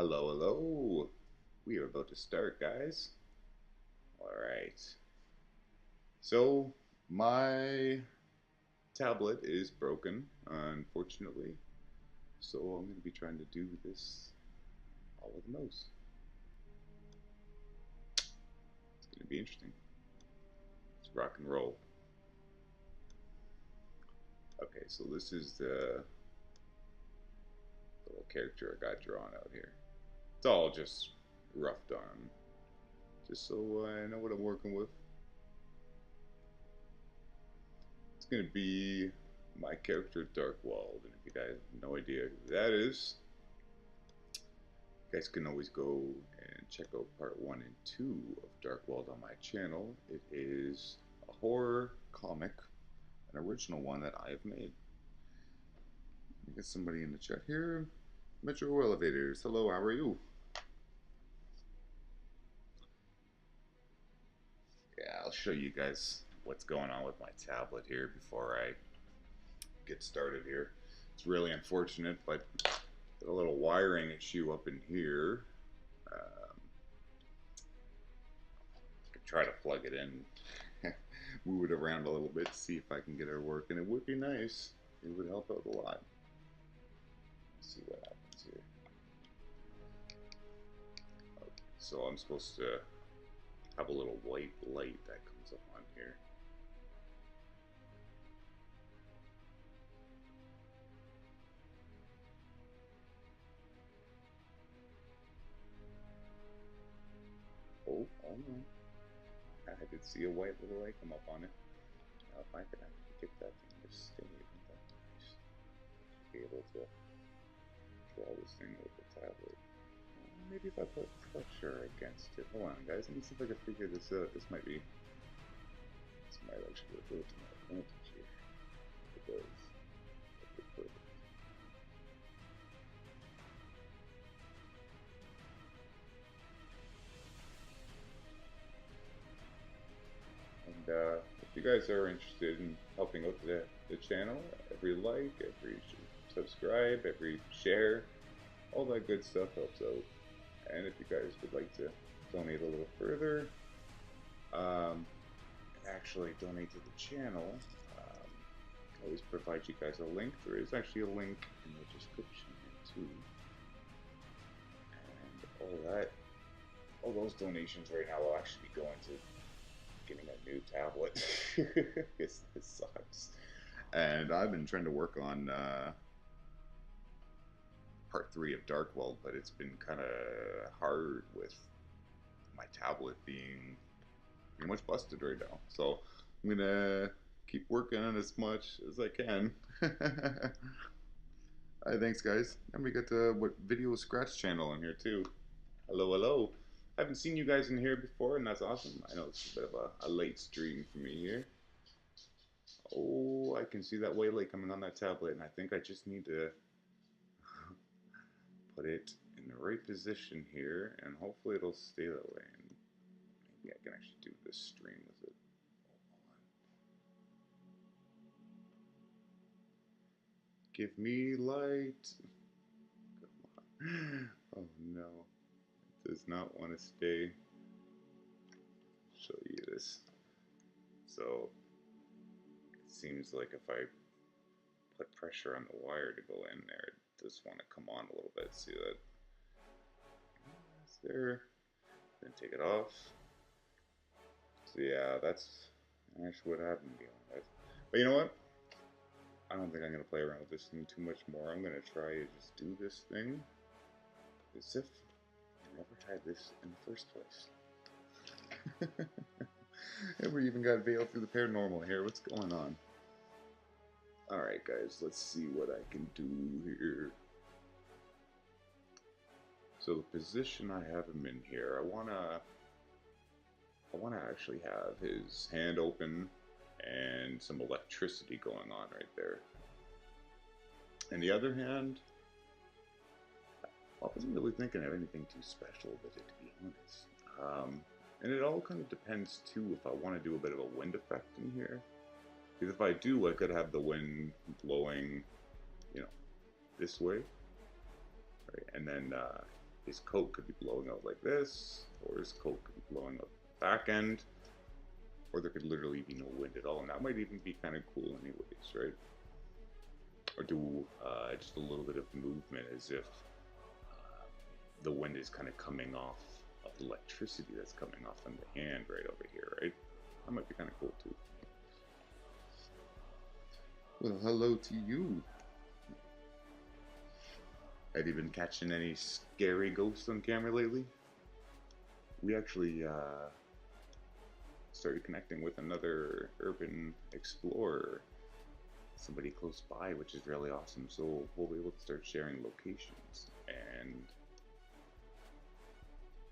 Hello, hello. We are about to start, guys. All right. So, my tablet is broken, unfortunately. So, I'm going to be trying to do this all with the mouse. It's going to be interesting. Let's rock and roll. Okay, so this is the little character I got drawn out here. It's all just rough done, just so I know what I'm working with. It's going to be my character DARKWELD, and if you guys have no idea who that is, you guys can always go and check out part 1 and 2 of DARKWELD on my channel. It is a horror comic, an original one that I have made. I get somebody in the chat here. Metro Elevators, hello, how are you? Yeah, I'll show you guys what's going on with my tablet here before I get started here. It's really unfortunate, but got a little wiring issue up in here. I could try to plug it in, move it around a little bit, to see if I can get it working. It would be nice. It would help out a lot. Let's see what happens here. Okay, so I'm supposed to have a little white light that comes up on here. Oh no. I did see a white little light come up on it. Now if I could actually get that thing to stay, wouldn't that be nice? Should be able to draw this thing with the tablet. Maybe if I put pressure against it. Hold on guys, let me see if I can figure this out. This might actually go to my advantage here. It does. Okay, perfect. And if you guys are interested in helping out the channel, every like, every subscribe, every share, all that good stuff helps out. And if you guys would like to donate a little further, and actually donate to the channel, I always provide you guys a link. There is actually a link in the description here too. those donations right now will actually be going to getting a new tablet. This sucks. And I've been trying to work on part 3 of DARKWELD, but it's been kind of hard with my tablet being pretty much busted right now. So I'm gonna keep working on as much as I can. Alright, thanks guys. And we got the Video Scratch channel in here too. Hello, hello. I haven't seen you guys in here before, and that's awesome. I know it's a bit of a late stream for me here. Oh, I can see that waylay coming on that tablet, and I think I just need to put it in the right position here, and hopefully it'll stay that way. And maybe I can actually do this stream with it. Give me light. Come on. Oh no. It does not want to stay. Show you this. So it seems like if I put pressure on the wire to go in there, it does want to come on a little bit. See that? It's there. Then take it off. So yeah, that's actually what happened. But you know what? I don't think I'm going to play around with this thing too much more. I'm going to try to just do this thing as if I never tried this in the first place. And we even got Veil through the paranormal here. What's going on? Alright guys, let's see what I can do here. So the position I have him in here, I wanna actually have his hand open and some electricity going on right there. And the other hand, I wasn't really thinking of anything too special with it, to be honest. And it all kind of depends too if I want to do a bit of a wind effect in here. Because if I do, I could have the wind blowing, you know, this way, right? And then his coat could be blowing out like this, or his coat could be blowing out the back end, or there could literally be no wind at all, and that might even be kind of cool anyways, right? Or do just a little bit of movement as if the wind is kind of coming off of the electricity that's coming off on the hand right over here, right? That might be kind of cool too. Well, hello to you. Have you been catching any scary ghosts on camera lately? We actually started connecting with another urban explorer, somebody close by, which is really awesome. So we'll be able to start sharing locations, and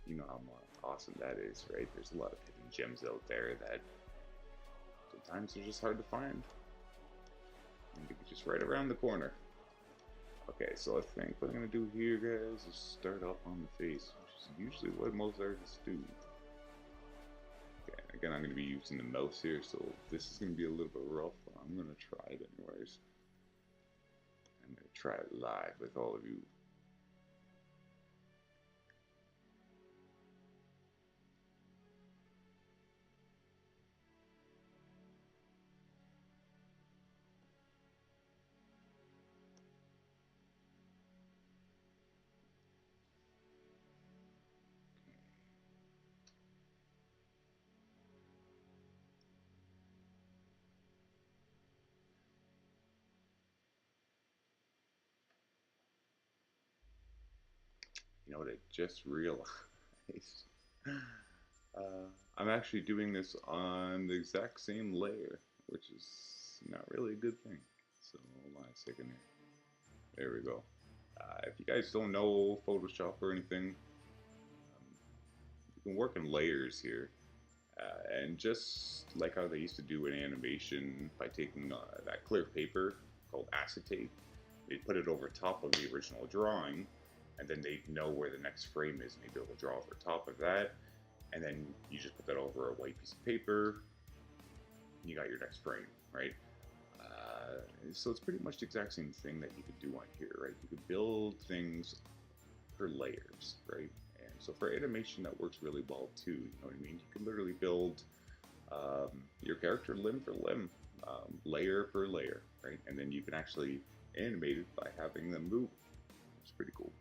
you know how awesome that is, right? There's a lot of hidden gems out there that sometimes they're just hard to find. And they're just right around the corner. Okay, so I think what I'm going to do here, guys, is start off on the face, which is usually what most artists do. Okay, again, I'm going to be using the mouse here, so this is going to be a little bit rough, but I'm going to try it anyways. I'm going to try it live with all of you. You know what I just realized? I'm actually doing this on the exact same layer, which is not really a good thing. So hold on a second here. There we go. If you guys don't know Photoshop or anything, you can work in layers here. And just like how they used to do in animation by taking that clear paper called acetate, they put it over top of the original drawing, and then they know where the next frame is, and they'd be able to draw over top of that, and then you just put that over a white piece of paper, and you got your next frame, right? So it's pretty much the exact same thing that you could do on here, right? You could build things for layers, right? And so for animation, that works really well too, you know what I mean? You can literally build your character limb for limb, layer per layer, right? And then you can actually animate it by having them move. It's pretty cool.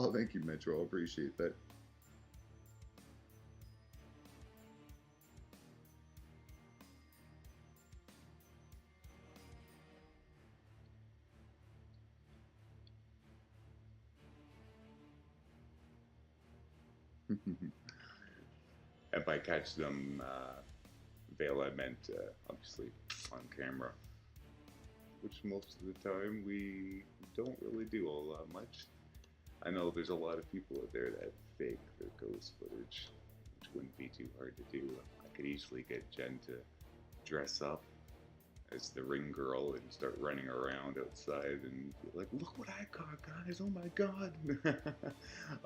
Oh, thank you, Metro. I appreciate that. If I catch them veil, I meant obviously on camera, which most of the time we don't really do all that much. I know there's a lot of people out there that fake their ghost footage, which wouldn't be too hard to do. I could easily get Jen to dress up as the ring girl and start running around outside and be like, look what I caught, guys, oh my god.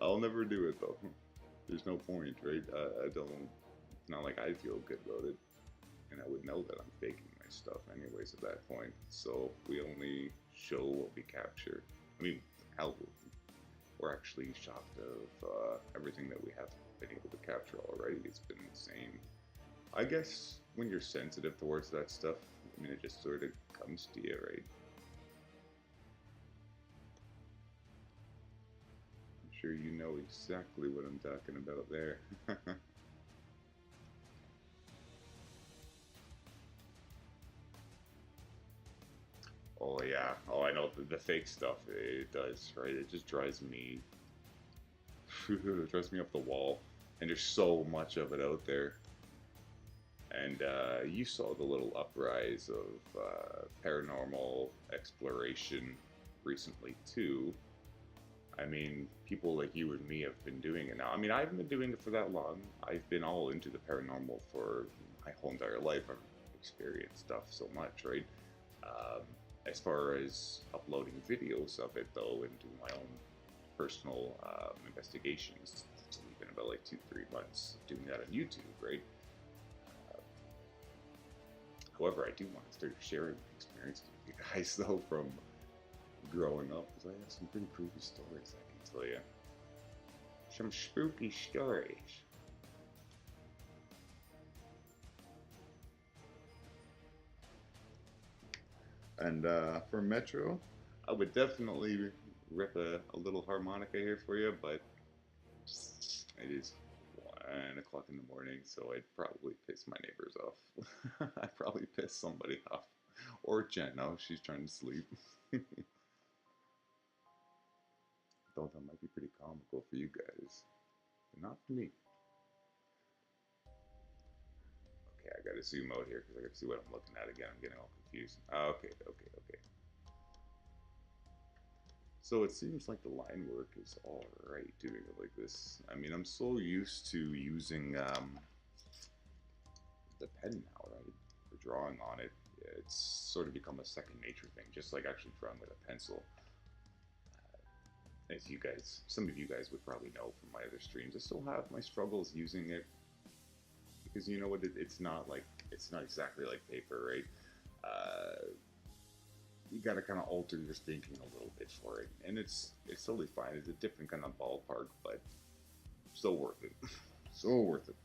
I'll never do it though. There's no point, right? I don't, it's not like I feel good about it. And I would know that I'm faking my stuff anyways at that point. So we only show what we capture. I mean, hell, we're actually shocked of everything that we have been able to capture already. It's been insane. I guess when you're sensitive towards that stuff, I mean, it just sort of comes to you, right? I'm sure you know exactly what I'm talking about there. Oh yeah. Oh, I know the fake stuff. It does, right? It just drives me, it drives me up the wall. And there's so much of it out there. And you saw the little uprise of paranormal exploration recently too. I mean, people like you and me have been doing it now. I mean, I haven't been doing it for that long. I've been all into the paranormal for my whole entire life. I've experienced stuff so much, right? Um, as far as uploading videos of it, though, and doing my own personal investigations, it's only been about like 2, 3 months doing that on YouTube, right? However, I do want to start sharing my experiences with you guys, though, from growing up, because I have some pretty creepy stories I can tell you. Some spooky stories. And for Metro, I would definitely rip a little harmonica here for you, but it is 1 o'clock in the morning, so I'd probably piss my neighbors off. I'd probably piss somebody off. Or Jen, no, she's trying to sleep. Though that might be pretty comical for you guys, but not for me. Okay, I gotta zoom out here because I gotta see what I'm looking at again. I'm getting all confused. Okay, okay, okay. So it seems like the line work is alright doing it like this. I mean, I'm so used to using the pen now, right? For drawing on it. It's sort of become a second nature thing, just like actually drawing with a pencil. As you guys, some of you guys would probably know from my other streams, I still have my struggles using it because you know what? It's not like it's not exactly like paper, right? You got to kind of alter your thinking a little bit for it, and it's totally fine. It's a different kind of ballpark, but so worth it. So worth it.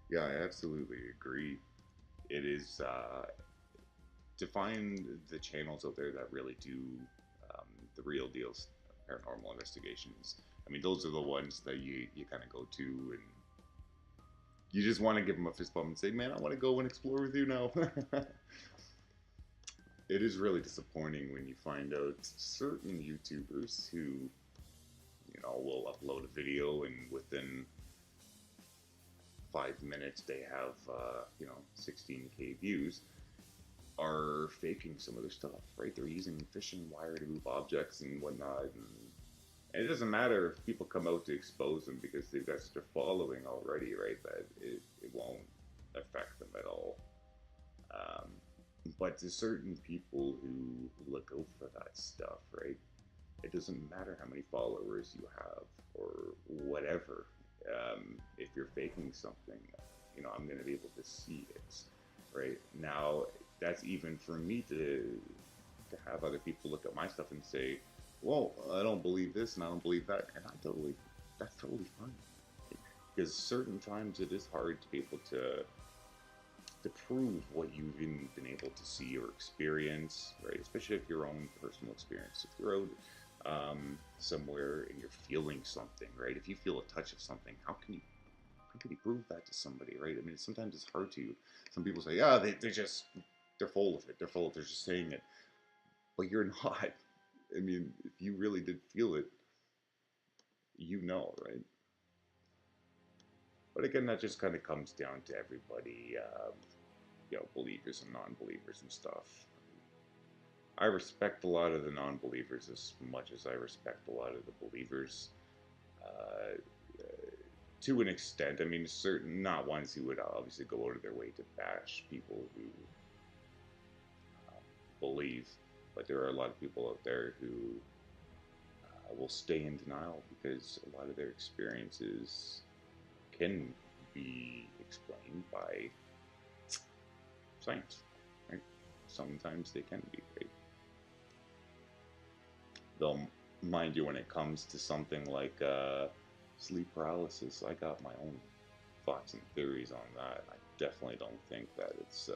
Yeah, I absolutely agree. It is to find the channels out there that really do the real deals, paranormal investigations. I mean, those are the ones that you kind of go to and you just want to give them a fist bump and say, "Man, I want to go and explore with you now." It is really disappointing when you find out certain YouTubers who, you know, will upload a video and within 5 minutes they have, 16K views, are faking some of their stuff, right? They're using fishing wire to move objects and whatnot. And it doesn't matter if people come out to expose them because they've got such a following already, right? That it won't affect them at all. Um, but to certain people who look out for that stuff, right? It doesn't matter how many followers you have or whatever. If you're faking something, you know, I'm going to be able to see it, right? Now, that's even for me to have other people look at my stuff and say, well, I don't believe this and I don't believe that, and that's totally fine. because certain times it is hard to be able to prove what you've been able to see or experience, right? Especially if your own personal experience. If you're out somewhere and you're feeling something, right? If you feel a touch of something, how can you prove that to somebody, right? I mean, sometimes it's hard to. Some people say, yeah, they're full of it. They're just saying it, but you're not. I mean, if you really did feel it, you know, right? But again, that just kind of comes down to everybody, believers and non-believers and stuff. I respect a lot of the non-believers as much as I respect a lot of the believers. Uh, to an extent, I mean, certain not ones who would obviously go out of their way to bash people who believe, but there are a lot of people out there who will stay in denial because a lot of their experiences can be explained by science, right? Sometimes they can be, right? Though, mind you, when it comes to something like sleep paralysis, I got my own thoughts and theories on that. I definitely don't think that it's.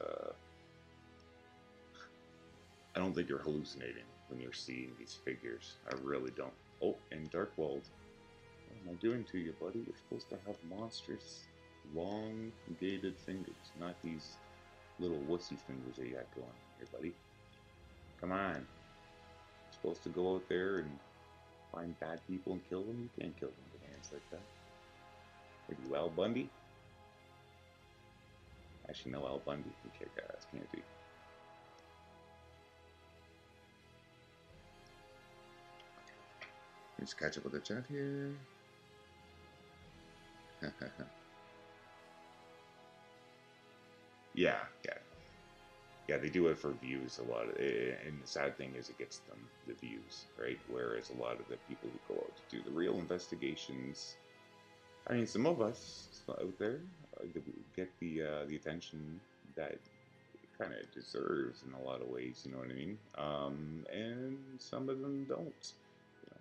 I don't think you're hallucinating when you're seeing these figures. I really don't. Oh, and DARKWELD. What am I doing to you, buddy? You're supposed to have monstrous, long, gated fingers, not these little wussy fingers that you got going on here, buddy. Come on. You're supposed to go out there and find bad people and kill them? You can't kill them with hands like that. What are you, Al Bundy? Actually, no, Al Bundy can kick ass, can't he? Let's catch up with the chat here. Yeah, yeah. Yeah, they do it for views a lot, and the sad thing is it gets them the views, right? Whereas a lot of the people who go out to do the real investigations, I mean, some of us out there get the attention that it kind of deserves in a lot of ways. You know what I mean? And some of them don't. You know,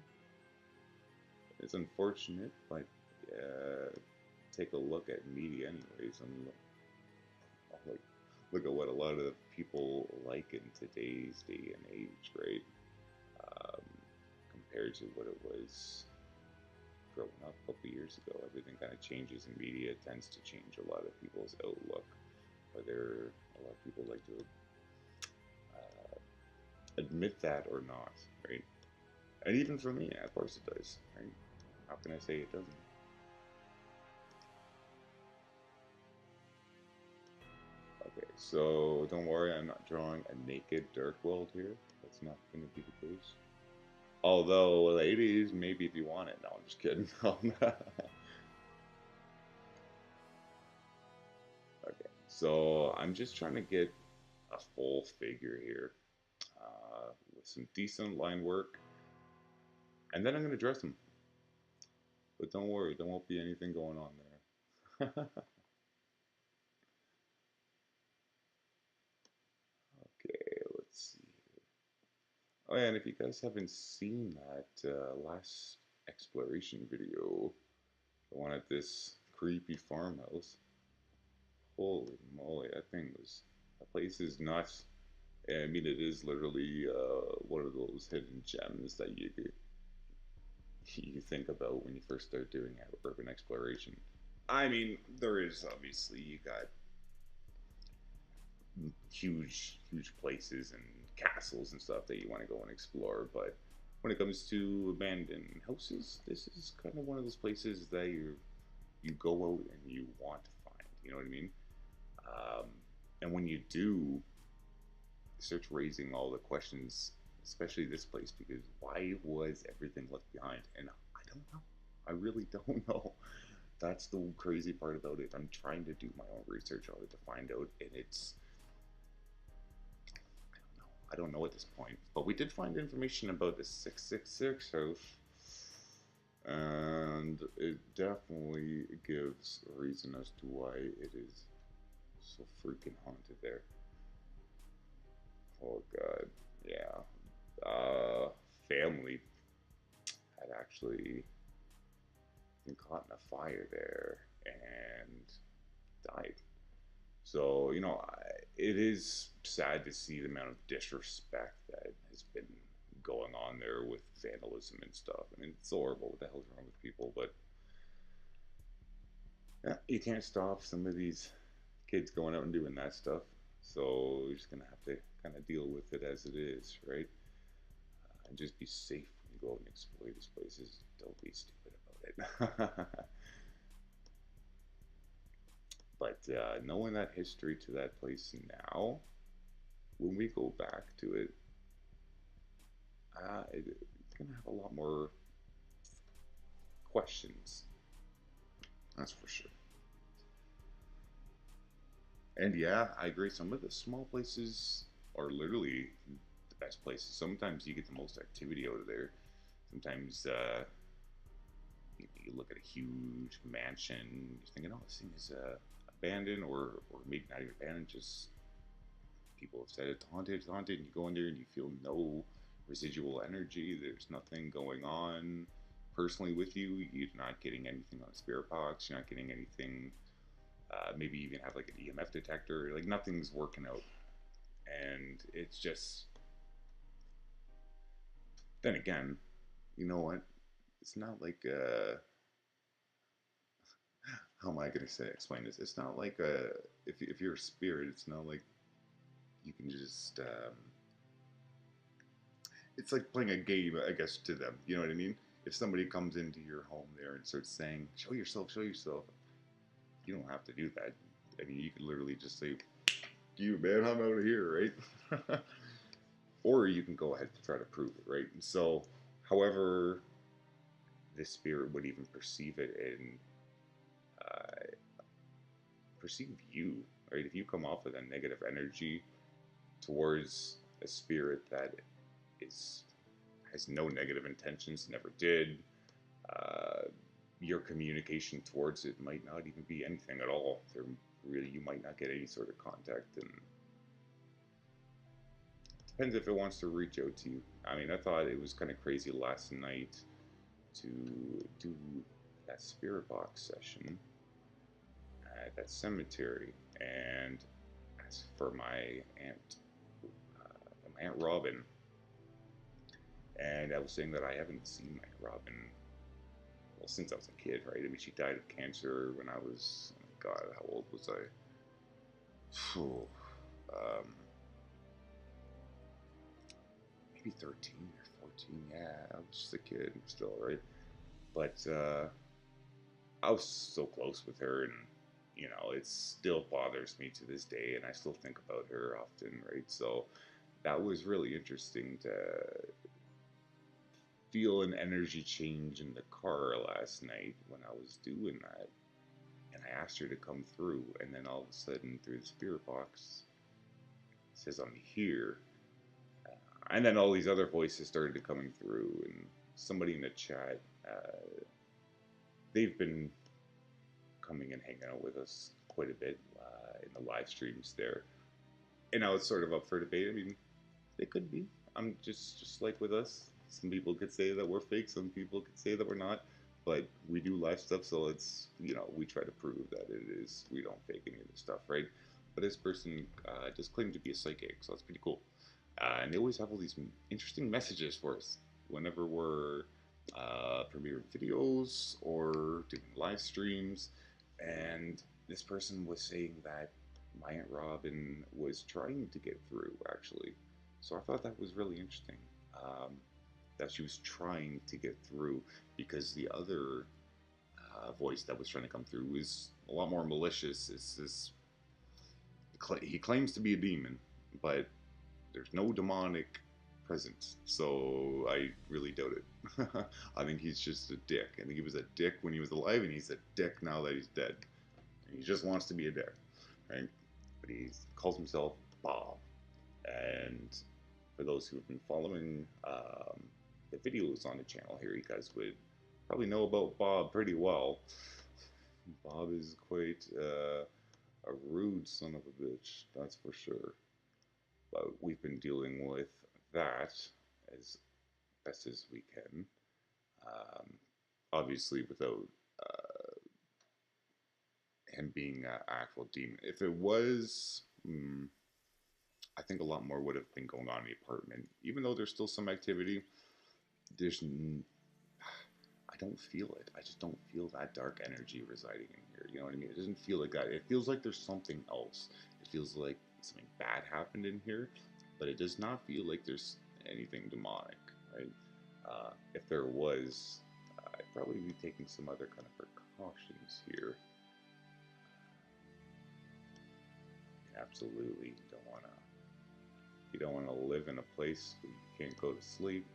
it's unfortunate, but take a look at media, anyways, and like look at what a lot of people like in today's day and age, right? Um, Compared to what it was growing up a couple years ago. Everything kind of changes in media. It tends to change a lot of people's outlook. Whether a lot of people like to admit that or not, right? And even for me, of course it does, right? How can I say it doesn't? Okay, so don't worry, I'm not drawing a naked DARKWELD here. That's not going to be the case. Although, ladies, maybe if you want it. No, I'm just kidding. Okay, so I'm just trying to get a full figure here with some decent line work. And then I'm going to dress him. But don't worry, there won't be anything going on there. Okay, let's see. Oh yeah, and if you guys haven't seen that last exploration video, the one at this creepy farmhouse, holy moly, that place is nuts. I mean, it is literally one of those hidden gems that you think about when you first start doing urban exploration. I mean, there is obviously you got huge places and castles and stuff that you want to go and explore, but when it comes to abandoned houses, this is kind of one of those places that you go out and you want to find. You know what I mean? Um, and when you do, it starts raising all the questions, especially this place, because why was everything left behind? And I don't know. I really don't know. That's the crazy part about it. I'm trying to do my own research on it to find out, and it's I don't know at this point. But we did find information about the 666 house, and it definitely gives a reason as to why it is so freaking haunted there. Oh god, yeah. Family had actually, and caught in a fire there and died. So, it is sad to see the amount of disrespect that has been going on there with vandalism and stuff. I mean, it's horrible. What the hell's wrong with people? But yeah, you can't stop some of these kids going out and doing that stuff. So you're just gonna have to kind of deal with it as it is, right? And just be safe when you go out and explore these places. Don't be stupid about it. But knowing that history to that place now, when we go back to it, it's gonna have a lot more questions. That's for sure. And yeah, I agree. Some of the small places are literally the best places. Sometimes you get the most activity out of there. Sometimes you look at a huge mansion, you're thinking, "Oh, this thing is abandoned," or maybe not even abandoned. Just people have said it's haunted, it's haunted, and you go in there and you feel no residual energy. There's nothing going on personally with you. You're not getting anything on a spirit box. You're not getting anything. Maybe even have like an EMF detector. Like nothing's working out, and it's just. Then again, you know what? It's not like how am I gonna say explain this? It's not like if you're a spirit, it's not like you can just it's like playing a game, I guess, to them. You know what I mean? If somebody comes into your home there and starts saying, show yourself," you don't have to do that. I mean, you could literally just say, "You man, I'm out of here," right? Or you can go ahead and try to prove it, right? And so, however, this spirit would even perceive it and uh, perceive you, right? If you come off with a negative energy towards a spirit that is has no negative intentions, never did, uh, your communication towards it might not even be anything at all. There really, you might not get any sort of contact, and depends if it wants to reach out to you. I mean, I thought it was kind of crazy last night to do that spirit box session at that cemetery, and as for my aunt Robin, and I was saying that I haven't seen my Aunt Robin well since I was a kid, right? I mean, she died of cancer when I was, oh my God, how old was I? Phew, um, maybe 13 or 14. Yeah, I was just a kid still, right? But I was so close with her, and it still bothers me to this day, and I still think about her often, right? So that was really interesting to feel an energy change in the car last night when I was doing that. And I asked her to come through, and then all of a sudden, through the spirit box, it says I'm here. And then all these other voices started coming through, and somebody in the chat, they've been coming and hanging out with us quite a bit in the live streams there. And I was sort of up for debate. I mean, they could be. I'm just like with us. Some people could say that we're fake. Some people could say that we're not. But we do live stuff, so it's we try to prove that it is. We don't fake any of this stuff, right? But this person just claimed to be a psychic, so that's pretty cool. And they always have all these interesting messages for us whenever we're premiering videos or doing live streams. And this person was saying that my Aunt Robin was trying to get through, actually. So I thought that was really interesting. Um, that she was trying to get through because the other voice that was trying to come through was a lot more malicious. He claims to be a demon, but there's no demonic presence, so I really doubt it. I think he's just a dick. I think he was a dick when he was alive, and he's a dick now that he's dead. And he just wants to be a dick, right? But he calls himself Bob. And for those who have been following the videos on the channel here, you guys would probably know about Bob pretty well. Bob is quite a rude son of a bitch, that's for sure. But we've been dealing with that as best as we can. Um, Obviously, without him being an actual demon. If it was, I think a lot more would have been going on in the apartment. Even though there's still some activity, there's I don't feel it. I just don't feel that dark energy residing in here. You know what I mean? It doesn't feel like that. It feels like there's something else. It feels like something bad happened in here, but it does not feel like there's anything demonic, right? If there was, I'd probably be taking some other kind of precautions here. Absolutely, you don't want to live in a place where you can't go to sleep.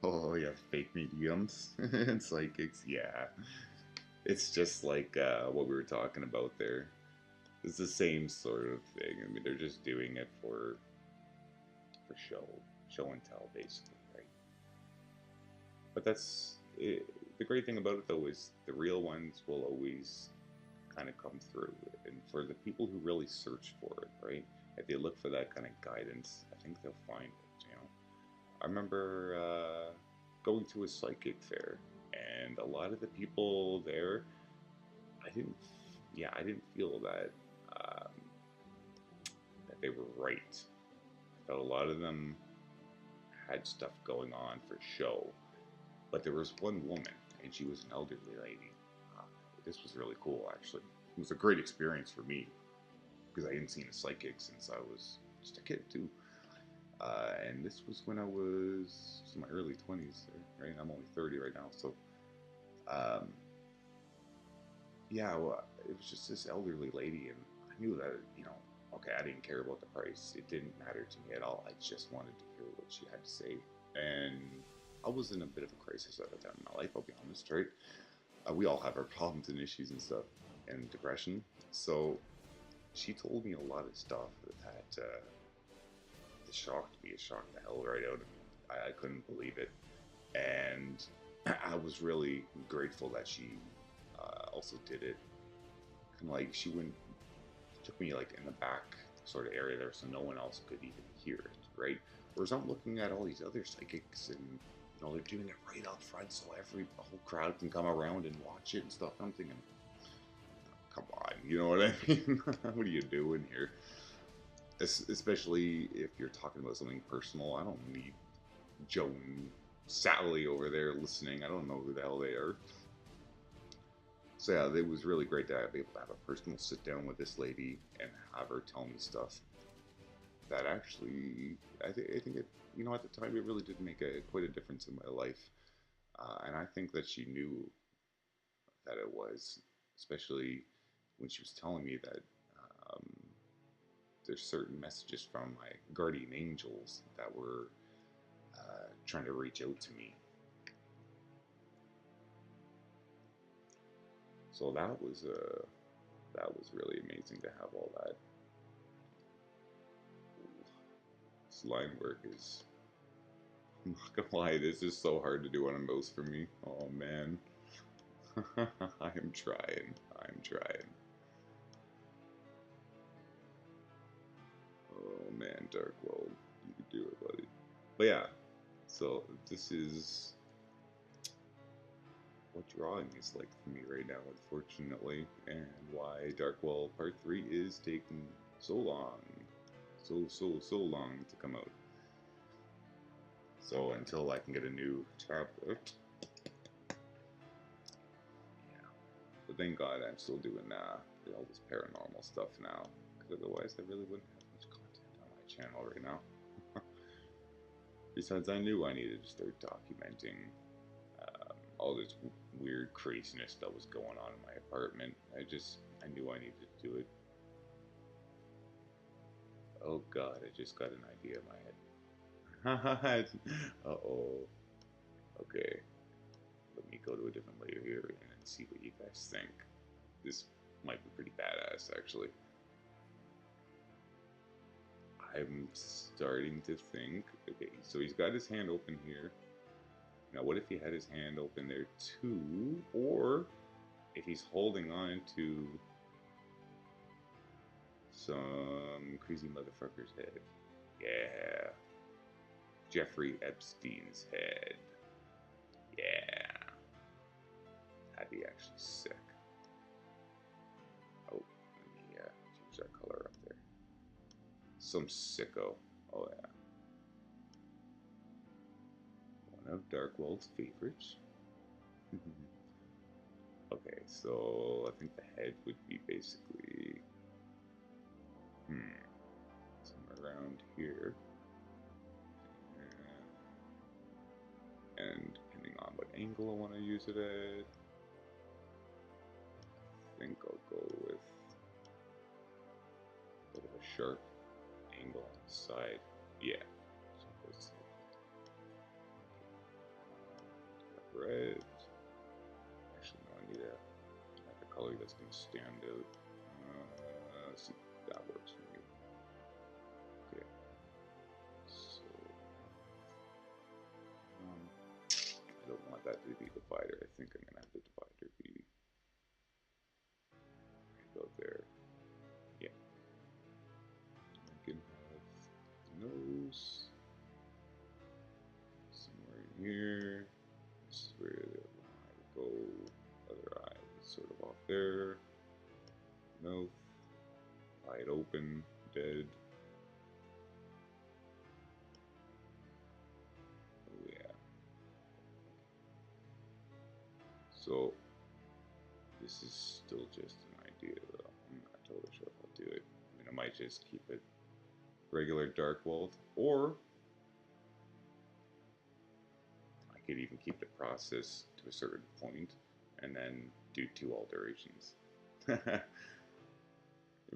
Oh yeah, fake mediums and psychics. Yeah, it's just like what we were talking about there. It's the same sort of thing. I mean, they're just doing it for show and tell, basically, right? But that's it. The great thing about it, though, is the real ones will always kind of come through. And for the people who really search for it, right? If they look for that kind of guidance, I think they'll find it. You know, I remember going to a psychic fair, and a lot of the people there, I didn't, yeah, I didn't feel um, that they were right. I felt a lot of them had stuff going on for show, but there was one woman, and she was an elderly lady. Uh, this was really cool, actually. It was a great experience for me because I hadn't seen a psychic since I was just a kid too. And this was when I was in my early 20s, right? I'm only 30 right now, so um, yeah, well, it was just this elderly lady, and I knew that, okay, I didn't care about the price. It didn't matter to me at all. I just wanted to hear what she had to say. And I was in a bit of a crisis at the time in my life, I'll be honest, right? We all have our problems and issues and stuff, and depression. So she told me a lot of stuff that it shocked me. It shocked the hell right out of me. I couldn't believe it. And I was really grateful that she also did it. Kind of like she went, took me like in the back sort of area there, so no one else could even hear it, right? Whereas I'm looking at all these other psychics, and they're doing it right up front, so every whole crowd can come around and watch it and stuff. I'm thinking, come on, you know what I mean? What are you doing here? Especially if you're talking about something personal. I don't need Joe and Sally over there listening. I don't know who the hell they are. So yeah, it was really great to be able to have a personal sit down with this lady and have her tell me stuff that actually, I think it, at the time it really did make quite a difference in my life. And I think that she knew that it was, especially when she was telling me that um, there's certain messages from my guardian angels that were trying to reach out to me. So that was really amazing to have all that. This line work is, I'm not gonna lie, this is so hard to do on a mouse for me. Oh man. I am trying. I'm trying. Oh man, Darkworld. You can do it, buddy. But yeah, so this is what drawing is like for me right now, unfortunately, and why Darkworld Part 3 is taking so long. So long to come out. So until I can get a new tablet, yeah. But thank God I'm still doing all this paranormal stuff now, because otherwise I really wouldn't have much content on my channel right now. Besides, I knew I needed to start documenting all this weird craziness that was going on in my apartment. I knew I needed to do it. Oh God, I just got an idea in my head. Uh-oh. Okay, let me go to a different layer here and see what you guys think. This might be pretty badass, actually. I'm starting to think, okay, so he's got his hand open here. Now, what if he had his hand open there too? Or if he's holding on to some crazy motherfucker's head. Yeah. Jeffrey Epstein's head. Yeah, that'd be actually sick. Oh, let me change that color up there. Some sicko. Oh yeah. One of DARKWELD's favorites. Okay, so I think the head would be basically somewhere around here. And depending on what angle I want to use it at, I think I'll go with a bit of a sharp angle on the side. Yeah. So let's see. Red. Actually, no, I need a color that's going to stand out. Let's see if that works for me. Okay. So, I don't want that to be the divider. I think I'm going to have the divider be right about there. Yeah. I can have the nose somewhere in here. This is where the eye will go. Other eye is sort of off there. Mouth. Wide open. Dead. Oh yeah. So this is still just an idea though. I'm not totally sure if I'll do it. I mean, I might just keep it regular DARKWELD, or I could even keep the process to a certain point and then do 2 alterations. If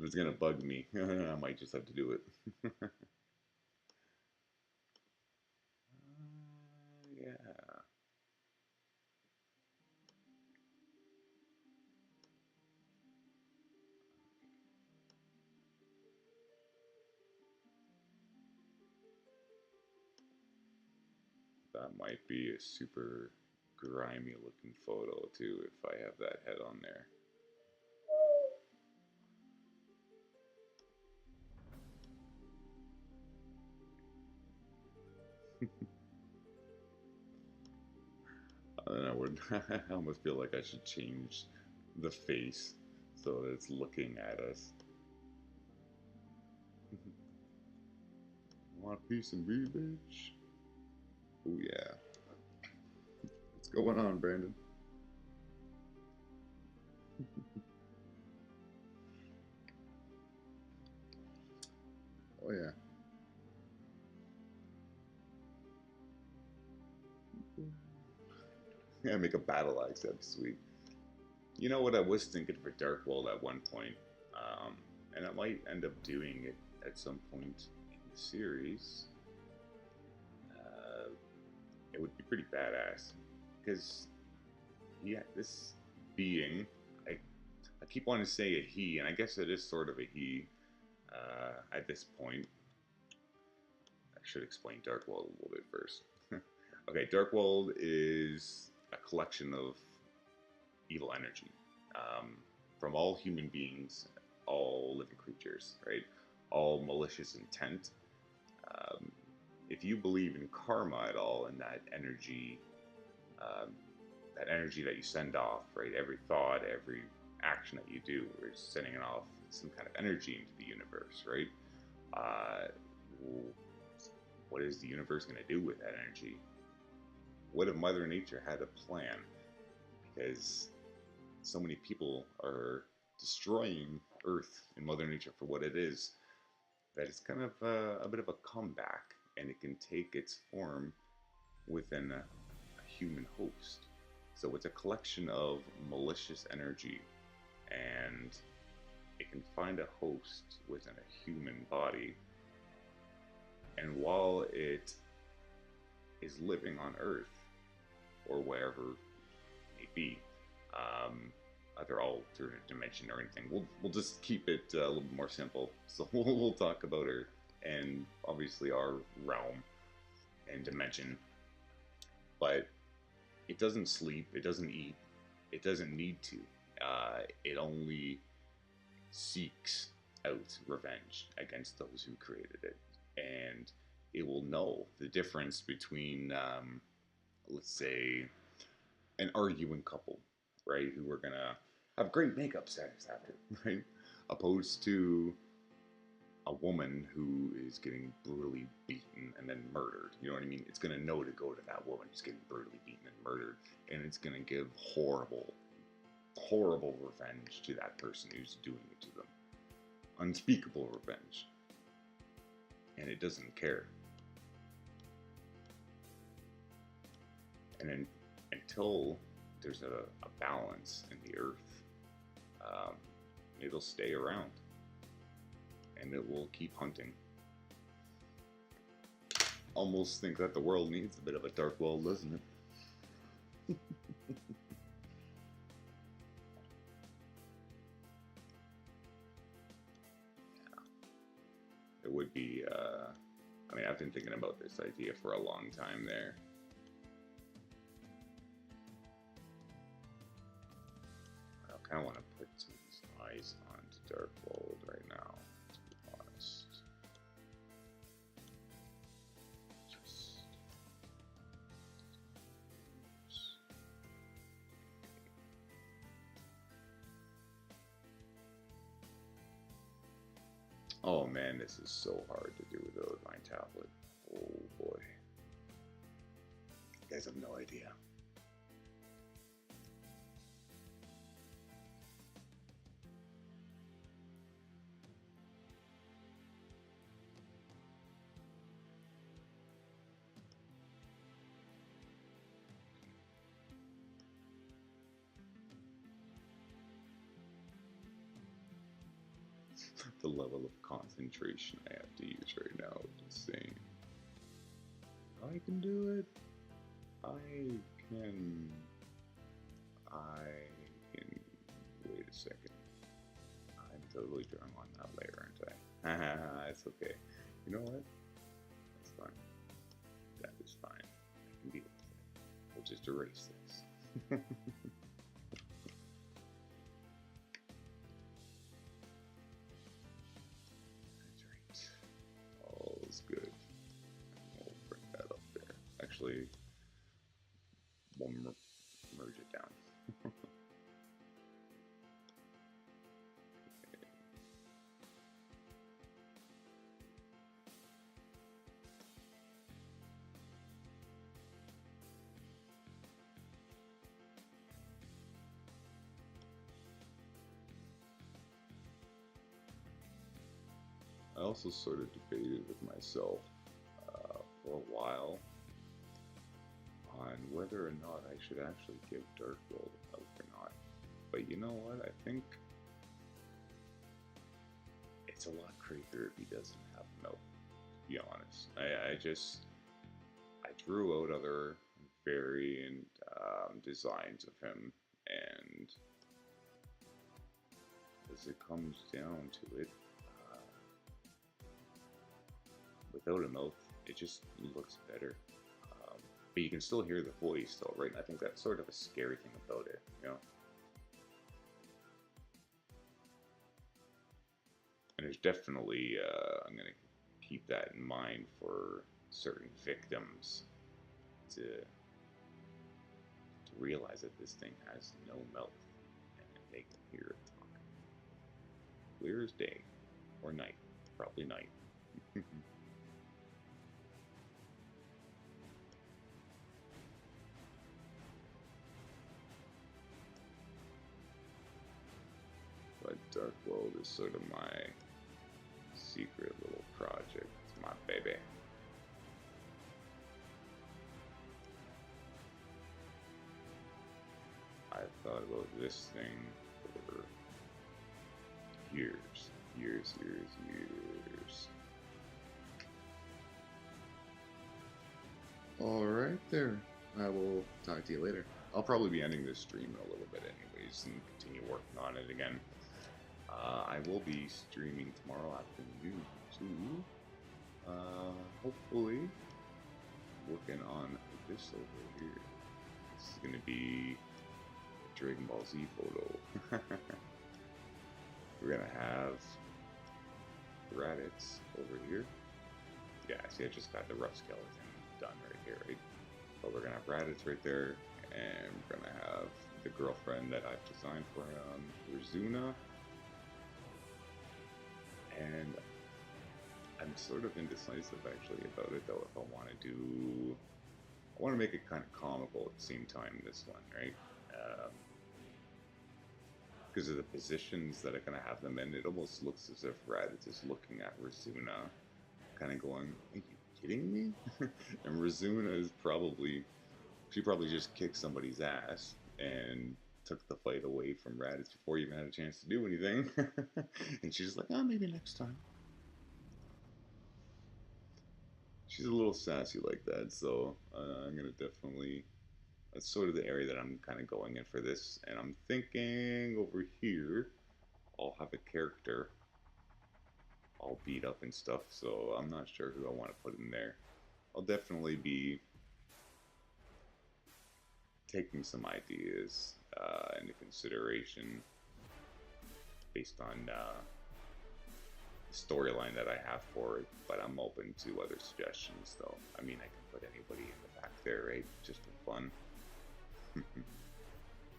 it's gonna bug me, I might just have to do it. Yeah. That might be a super grimy looking photo too if I have that head on there. I would. I almost feel like I should change the face so that it's looking at us. Want a piece of me, bitch? Oh yeah. What's going on, Brandon? Oh yeah. Yeah, make a battle axe. That'd be sweet. You know what I was thinking for DARKWELD at one point, and I might end up doing it at some point in the series. Uh, it would be pretty badass because yeah, this being, I, I keep wanting to say a he, and I guess it is sort of a he at this point. I should explain DARKWELD a little bit first. Okay, DARKWELD is a collection of evil energy from all human beings, all living creatures, right? All malicious intent. Um, if you believe in karma at all, and um, that energy that you send off, right? Every thought, every action that you do, we're sending off some kind of energy into the universe, right? Uh, what is the universe going to do with that energy? What if Mother Nature had a plan? Because so many people are destroying Earth and Mother Nature for what it is that it's kind of a bit of a comeback, and it can take its form within a human host. So it's a collection of malicious energy, and it can find a host within a human body. And while it is living on Earth, or wherever it may be, either alternate dimension or anything, we'll just keep it a little bit more simple. So we'll talk about Earth and obviously our realm and dimension. But it doesn't sleep, it doesn't eat, it doesn't need to. It only seeks out revenge against those who created it. And it will know the difference between, let's say, an arguing couple, right? Who are gonna have great makeup sex after, right? Opposed to a woman who is getting brutally beaten and then murdered. You know what I mean? It's gonna know to go to that woman who's getting brutally beaten and murdered, and it's gonna give horrible, horrible revenge to that person who's doing it to them. Unspeakable revenge. And it doesn't care. And until there's a balance in the earth, it'll stay around. And it will keep hunting. Almost think that the world needs a bit of a dark world, doesn't it? It would be, I mean, I've been thinking about this idea for a long time there. I kind of want to put some eyes onto DARKWELD right now, to be honest. Oh man, this is so hard to do without my tablet. Oh boy. You guys have no idea. The level of concentration I have to use right now is insane. I can do it. I can. Wait a second. I'm totally drawing on that layer, aren't I? It's okay. You know what? That's fine. That is fine. I can deal with it. We'll just erase this. Good. We'll bring that up there. Actually, we'll merge it down. Okay. I also sort of debated with myself for a while on whether or not I should actually give DARKWELD a milk or not. But you know what? I think it's a lot creepier if he doesn't have milk, to be honest. I drew out other variant designs of him, and as it comes down to it, without a mouth, it just looks better. But you can still hear the voice though, right? And I think that's sort of a scary thing about it, you know? And there's definitely, I'm going to keep that in mind for certain victims to realize that this thing has no mouth and they can hear it talking. Clear as day. Or night. Probably night. But DARKWELD is sort of my secret little project. It's my baby. I've thought about this thing for years. Years. Alright there. I will talk to you later. I'll probably be ending this stream in a little bit anyways and continue working on it again. I will be streaming tomorrow afternoon too. Hopefully working on this over here. This is gonna be a Dragon Ball Z photo. We're gonna have Raditz over here. Yeah, see I just got the rough skeleton done right here, right? But we're gonna have Raditz right there, And we're gonna have the girlfriend that I've designed for him, Rizuna. And I'm sort of indecisive actually about it though. If I want to do, I want to make it kind of comical at the same time. This one, right? Because of the positions that are going to have them in, it almost looks as if Raditz is looking at Rizuna, kind of going, "Are you kidding me?" And Rizuna is probably, she probably just kicked somebody's ass and took the fight away from Raditz before he even had a chance to do anything. And she's like, "Oh, maybe next time." She's a little sassy like that, so I'm gonna definitely. That's sort of the area that I'm kind of going in for this, and I'm thinking over here, I'll have a character all beat up and stuff. So I'm not sure who I want to put in there. I'll definitely be taking some ideas into consideration based on the storyline that I have for it, but I'm open to other suggestions though. I mean, I can put anybody in the back there, right? Just for fun.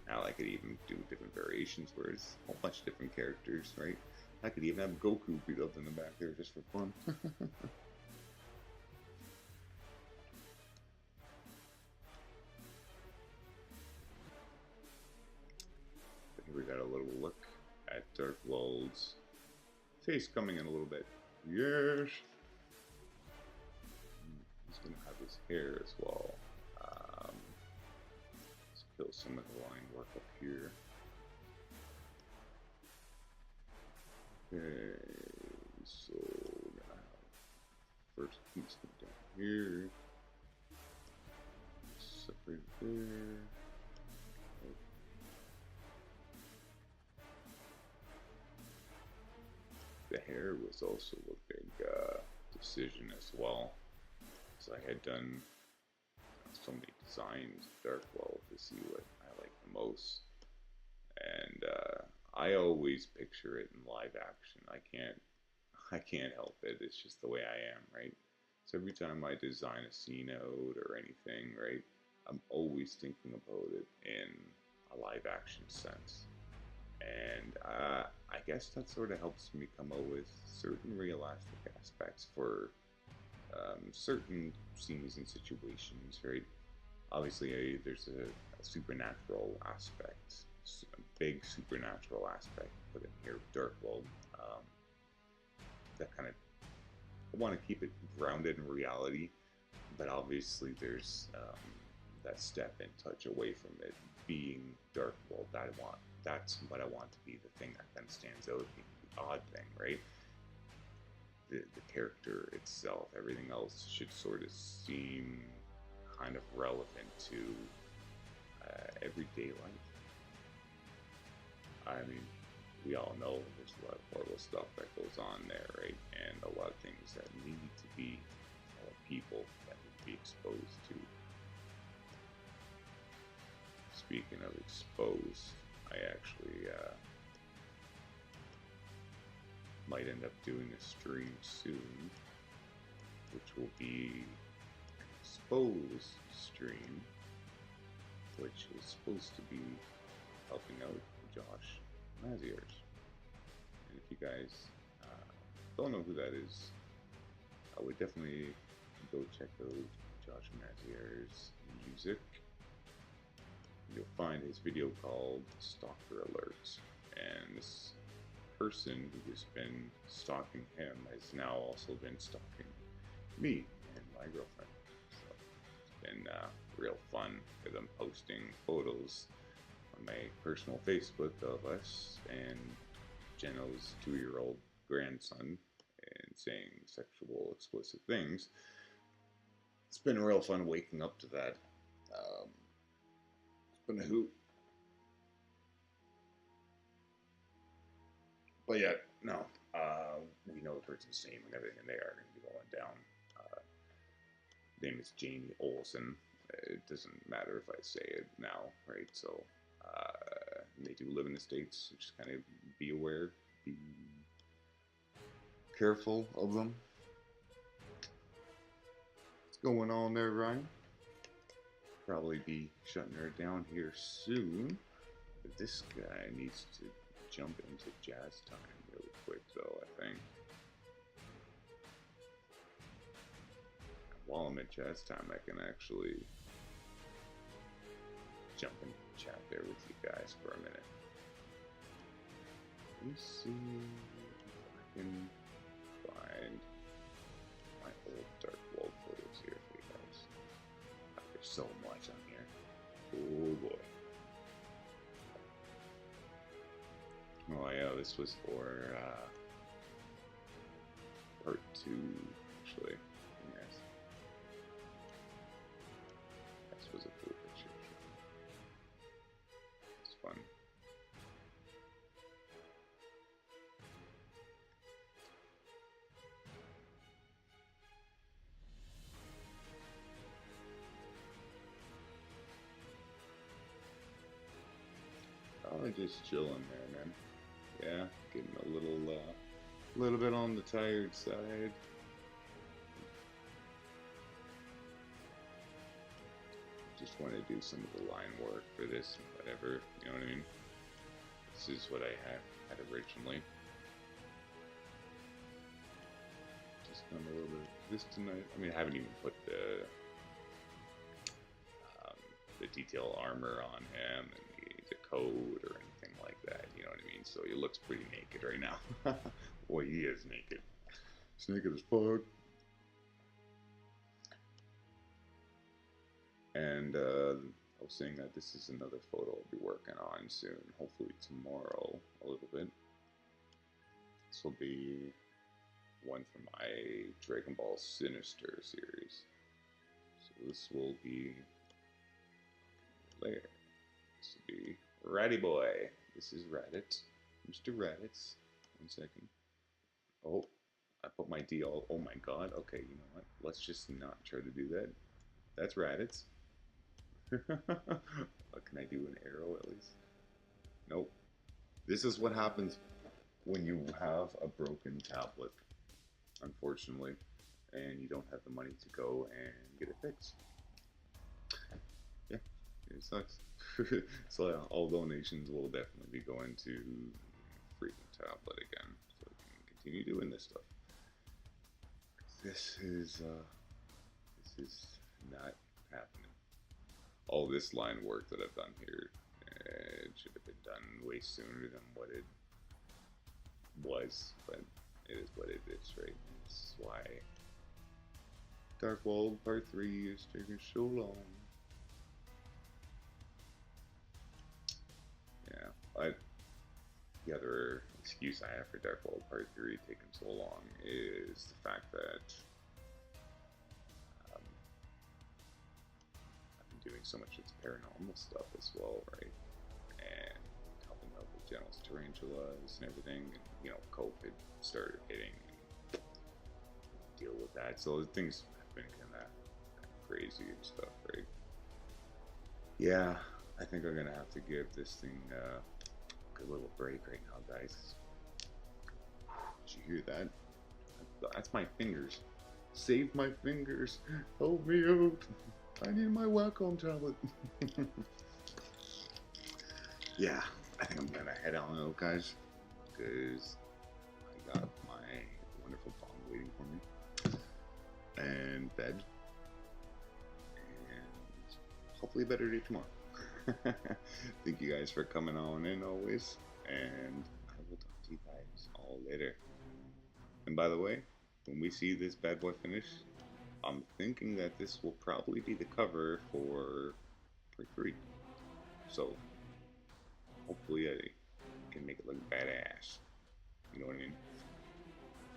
Now I could even do different variations where it's a whole bunch of different characters, right? I could even have Goku beat up in the back there just for fun. But here we got a little look at DARKWELD's face coming in a little bit. Yes! He's gonna have his hair as well. Let's kill some of the line work up here. Okay, so we're gonna have first piece come down here. Separate there. The hair was also a big decision as well. So I had done so many designs of DARKWELD to see what I like the most. And I always picture it in live action. I can't help it. It's just the way I am, right? So every time I design a scene out or anything, right, I'm always thinking about it in a live action sense. And I guess that sort of helps me come up with certain realistic aspects for certain scenes and situations, right? Obviously, there's a supernatural aspect, a big supernatural aspect put in here with DARKWELD. That kind of, I want to keep it grounded in reality, but obviously there's that step and touch away from it being DARKWELD that I want. That's what I want to be the thing that kind of stands out, the odd thing, right? The character itself, everything else should sort of seem kind of relevant to everyday life. I mean, we all know there's a lot of horrible stuff that goes on there, right? And a lot of things that need to be, people that need to be exposed to. Speaking of exposed, I actually might end up doing a stream soon, which will be an exposed stream, which is supposed to be helping out Josh Maziers. And if you guys don't know who that is, I would definitely go check out Josh Mazier's music. You'll find his video called Stalker Alerts, and this person who has been stalking him has now also been stalking me and my girlfriend. So it's been real fun with them posting photos on my personal Facebook of us and Geno's 2-year-old grandson and saying sexual explicit things. It's been real fun waking up to that. It's been a hoot. But yeah, no, we know the person's name and everything, and they are going to be going down. Name is Jamie Olsen. It doesn't matter if I say it now, right? So they do live in the States, so just kind of be aware, be careful of them. What's going on there, Ryan? probably be shutting her down here soon. But this guy needs to jump into jazz time really quick, though, I think. While I'm at jazz time, I can actually jump in chat there with you guys for a minute. Let me see if I can find my old DARKWELD photos here for you guys. There's so much on here. Oh boy. Oh yeah, this was for part 2, actually. Yes. This was a cool picture. It's fun. Probably just chilling there, man. Yeah, getting a little bit on the tired side. Just want to do some of the line work for this and whatever, you know what I mean? This is what I had originally. Just done a little bit of this tonight. I mean, I haven't even put the detail armor on him and the coat or anything like that, you know what I mean? So he looks pretty naked right now. Boy, he is naked. He's naked as fuck. And I was saying that this is another photo I'll be working on soon, hopefully tomorrow a little bit. This will be one from my Dragon Ball Sinister series. So this will be later. This will be Ratty Boy. This is Raditz. Mr. Raditz. 1 second. Oh, I put my D all. Oh my god. Okay, you know what? Let's just not try to do that. That's Raditz. Can I do an arrow at least? Nope. This is what happens when you have a broken tablet, unfortunately, and you don't have the money to go and get it fixed. Yeah, it sucks. So all donations will definitely be going to freaking tablet again, so we can continue doing this stuff. This is not happening. All this line work that I've done here, it should have been done way sooner than what it was, but it is what it is, right? That's why DARKWELD Part 3 is taking so long. Yeah, the other excuse I have for DARKWELD Part 3 taking so long is the fact that doing so much of its paranormal stuff as well, right? And helping out with General's tarantulas and everything, and you know, COVID started hitting and deal with that. So things have been kind of crazy and stuff, right? Yeah, I think I'm gonna have to give this thing a good little break right now, guys. Did you hear that? That's my fingers. Save my fingers. Help me out. I need my Wacom tablet. Yeah, I think I'm gonna head on out, guys, because I got my wonderful bong waiting for me, and bed, and hopefully a better day tomorrow. Thank you guys for coming on in always, and I will talk to you guys all later. And by the way, when we see this bad boy finish, I'm thinking that this will probably be the cover for part 3. So, hopefully I can make it look badass. You know what I mean?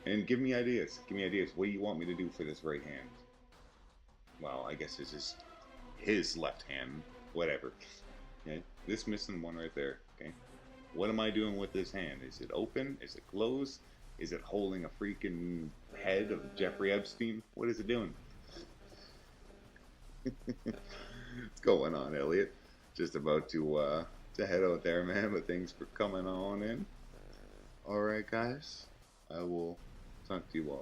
And give me ideas. Give me ideas. What do you want me to do for this right hand? Well, I guess this is his left hand. Whatever. Okay? This missing one right there. Okay? What am I doing with this hand? Is it open? Is it closed? Is it holding a freaking head of Jeffrey Epstein? What is it doing? What's going on, Elliot? Just about to head out there, man, but thanks for coming on in. Alright, guys. I will talk to you all